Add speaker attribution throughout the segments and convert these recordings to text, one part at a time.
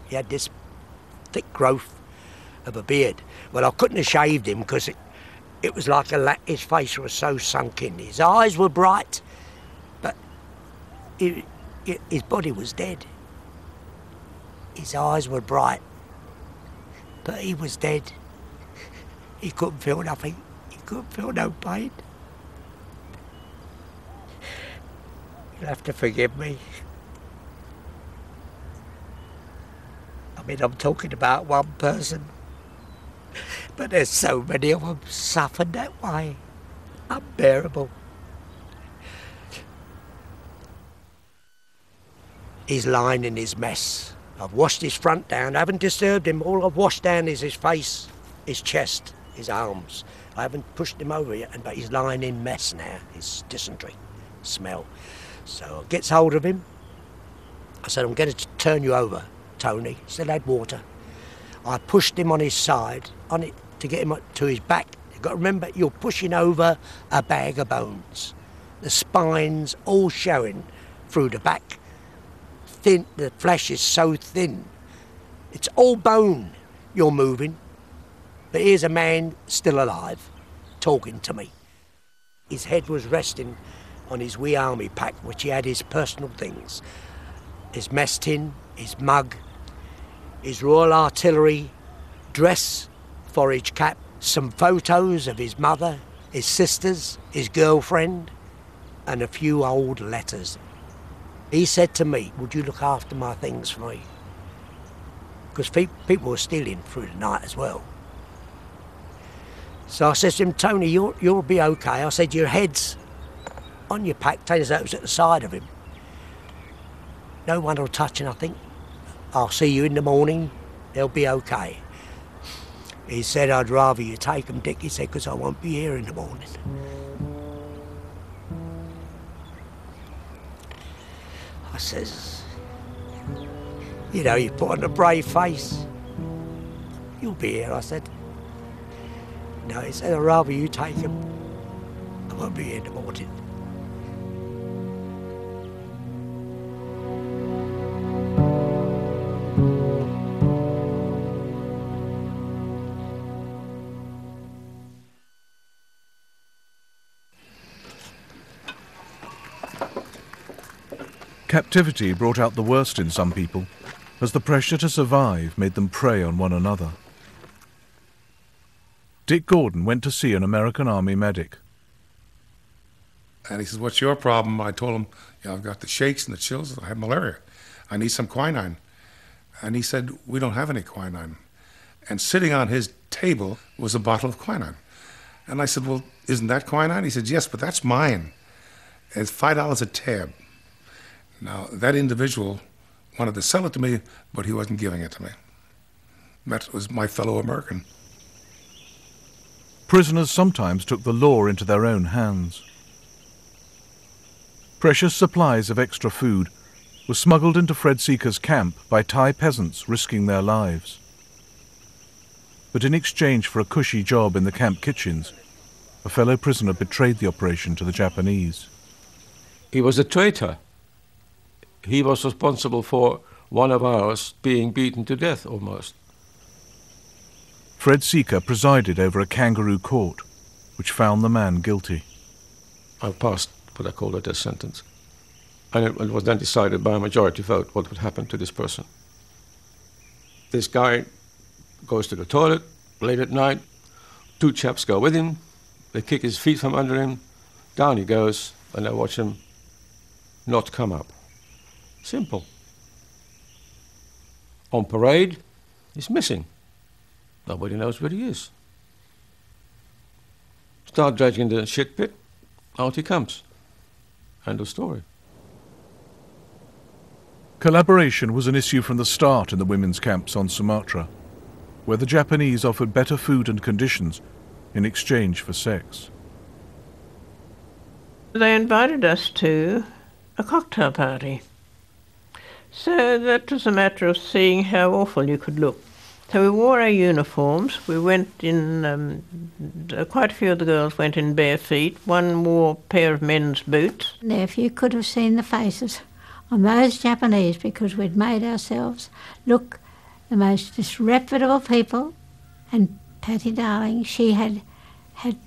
Speaker 1: He had this thick growth of a beard. Well, I couldn't have shaved him because it was like his face was so sunk in. His eyes were bright, but his body was dead. His eyes were bright, but he was dead. He couldn't feel nothing. He couldn't feel no pain. You'll have to forgive me. I mean, I'm talking about one person, but there's so many of them suffered that way. Unbearable. He's lying in his mess. I've washed his front down. I haven't disturbed him. All I've washed down is his face, his chest, his arms. I haven't pushed him over yet, but he's lying in mess now. His dysentery smell. So I gets hold of him. I said, I'm going to turn you over, Tony. Still had water. I pushed him on his side, on it to get him up to his back. You've got to remember, you're pushing over a bag of bones. The spine's all showing through the back. Thin, the flesh is so thin. It's all bone you're moving. But here's a man still alive, talking to me. His head was resting on his wee army pack, which he had his personal things. His mess tin, his mug, his Royal Artillery dress, forage cap, some photos of his mother, his sisters, his girlfriend, and a few old letters. He said to me, would you look after my things for me? Because people were stealing through the night as well. So I said to him, Tony, you'll be okay. I said, your head's on your pack, Taylor's at the side of him. No one will touch him, I think. I'll see you in the morning, they'll be okay. He said, I'd rather you take them, Dick, he said, because I won't be here in the morning. I says, you know, you put on a brave face. You'll be here, I said. No, he said, I'd rather you take them. I won't be here in the morning.
Speaker 2: Captivity brought out the worst in some people, as the pressure to survive made them prey on one another. Dick Gordon went to see an American Army medic.
Speaker 3: And he says, what's your problem? I told him, you know, I've got the shakes and the chills, I have malaria. I need some quinine. And he said, we don't have any quinine. And sitting on his table was a bottle of quinine. And I said, well, isn't that quinine? He said, yes, but that's mine. It's $5 a tab. Now, that individual wanted to sell it to me, but he wasn't giving it to me. That was my fellow American.
Speaker 2: Prisoners sometimes took the law into their own hands. Precious supplies of extra food were smuggled into Fred Seeker's camp by Thai peasants risking their lives. But in exchange for a cushy job in the camp kitchens, a fellow prisoner betrayed the operation to the Japanese.
Speaker 4: He was a traitor. He was responsible for one of ours being beaten to death almost.
Speaker 2: Fred Seeker presided over a kangaroo court, which found the man guilty.
Speaker 4: I passed what I call a death sentence. And it was then decided by a majority vote what would happen to this person. This guy goes to the toilet late at night. Two chaps go with him. They kick his feet from under him. Down he goes, and I watch him not come up. Simple. On parade, he's missing. Nobody knows where he is. Start dredging the shit pit, out he comes. End of story.
Speaker 2: Collaboration was an issue from the start in the women's camps on Sumatra, where the Japanese offered better food and conditions in exchange for sex.
Speaker 5: They invited us to a cocktail party. So that was a matter of seeing how awful you could look. So we wore our uniforms. We went in, quite a few of the girls went in bare feet. One wore a pair of men's boots.
Speaker 6: If you could have seen the faces on those Japanese, because we'd made ourselves look the most disreputable people. And Patty Darling, she had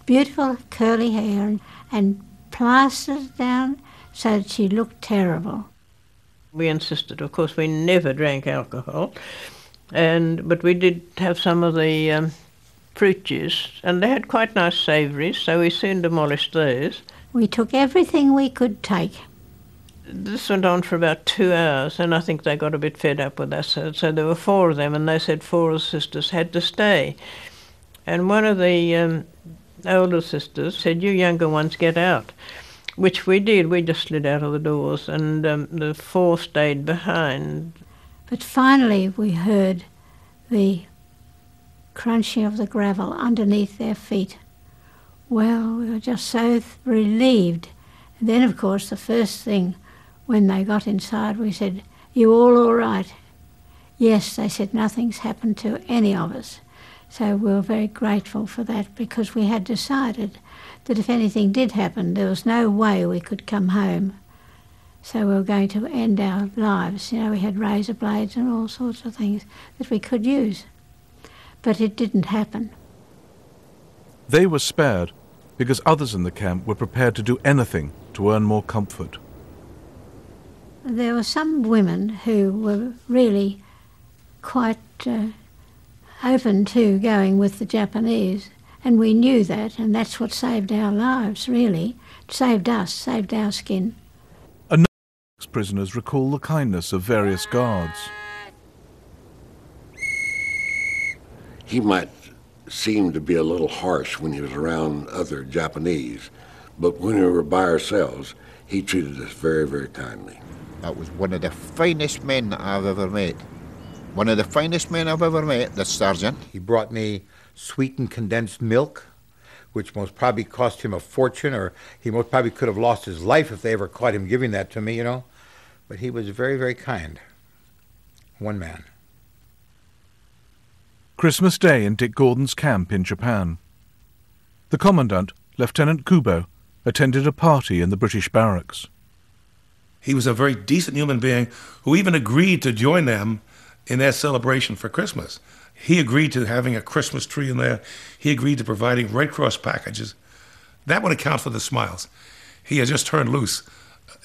Speaker 6: beautiful curly hair and plastered it down so that she looked terrible.
Speaker 5: We insisted, of course, we never drank alcohol, but we did have some of the fruit juice, and they had quite nice savouries, so we soon demolished those.
Speaker 6: We took everything we could take.
Speaker 5: This went on for about 2 hours, and I think they got a bit fed up with us. So there were 4 of them, and they said 4 of the sisters had to stay. And one of the older sisters said, "You younger ones get out," which we did. We just slid out of the doors, and the 4 stayed behind.
Speaker 6: But finally we heard the crunching of the gravel underneath their feet. Well, we were just so relieved. And then, of course, the first thing when they got inside, we said, "You all right?" Yes, they said, "Nothing's happened to any of us." So we were very grateful for that, because we had decided that if anything did happen, there was no way we could come home. So we were going to end our lives. You know, we had razor blades and all sorts of things that we could use. But it didn't happen.
Speaker 2: They were spared because others in the camp were prepared to do anything to earn more comfort.
Speaker 6: There were some women who were really quite open to going with the Japanese, and we knew that, and that's what saved our lives, really. It saved us, saved our skin.
Speaker 2: Prisoners recall the kindness of various guards.
Speaker 7: He might seem to be a little harsh when he was around other Japanese, but when we were by ourselves, he treated us very, very kindly.
Speaker 8: That was one of the finest men I've ever met. One of the finest men I've ever met, the sergeant.
Speaker 9: He brought me sweetened condensed milk, which most probably cost him a fortune, or he most probably could have lost his life if they ever caught him giving that to me, you know. But he was very, very kind. One man.
Speaker 2: Christmas Day in Dick Gordon's camp in Japan. The commandant, Lieutenant Kubo, attended a party in the British barracks.
Speaker 3: He was a very decent human being who even agreed to join them in their celebration for Christmas. He agreed to having a Christmas tree in there. He agreed to providing Red Cross packages. That would account for the smiles. He had just turned loose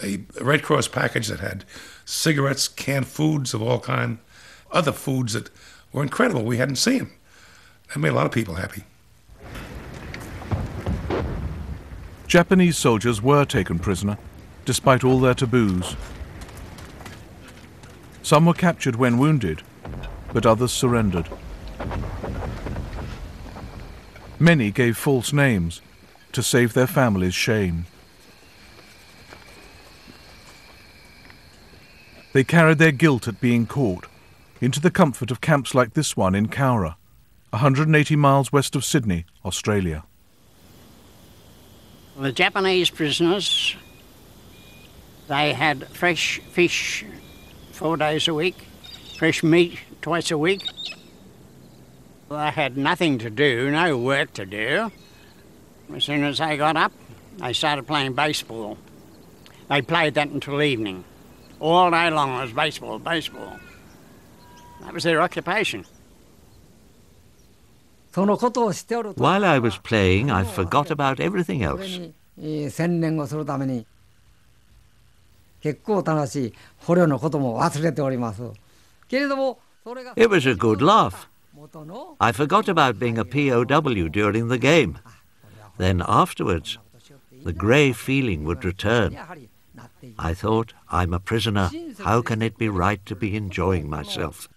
Speaker 3: a Red Cross package that had cigarettes, canned foods of all kinds, other foods that were incredible. We hadn't seen them. That made a lot of people happy.
Speaker 2: Japanese soldiers were taken prisoner, despite all their taboos. Some were captured when wounded, but others surrendered. Many gave false names to save their families' shame. They carried their guilt at being caught into the comfort of camps like this one in Cowra, 180 miles west of Sydney, Australia.
Speaker 10: The Japanese prisoners, they had fresh fish 4 days a week, fresh meat twice a week. They had nothing to do, no work to do. As soon as they got up, they started playing baseball. They played that until evening. All day long it was baseball, baseball. That was their occupation.
Speaker 11: While I was playing, I forgot about everything else. It was a good laugh. I forgot about being a POW during the game. Then afterwards, the grey feeling would return. I thought, I'm a prisoner. How can it be right to be enjoying myself?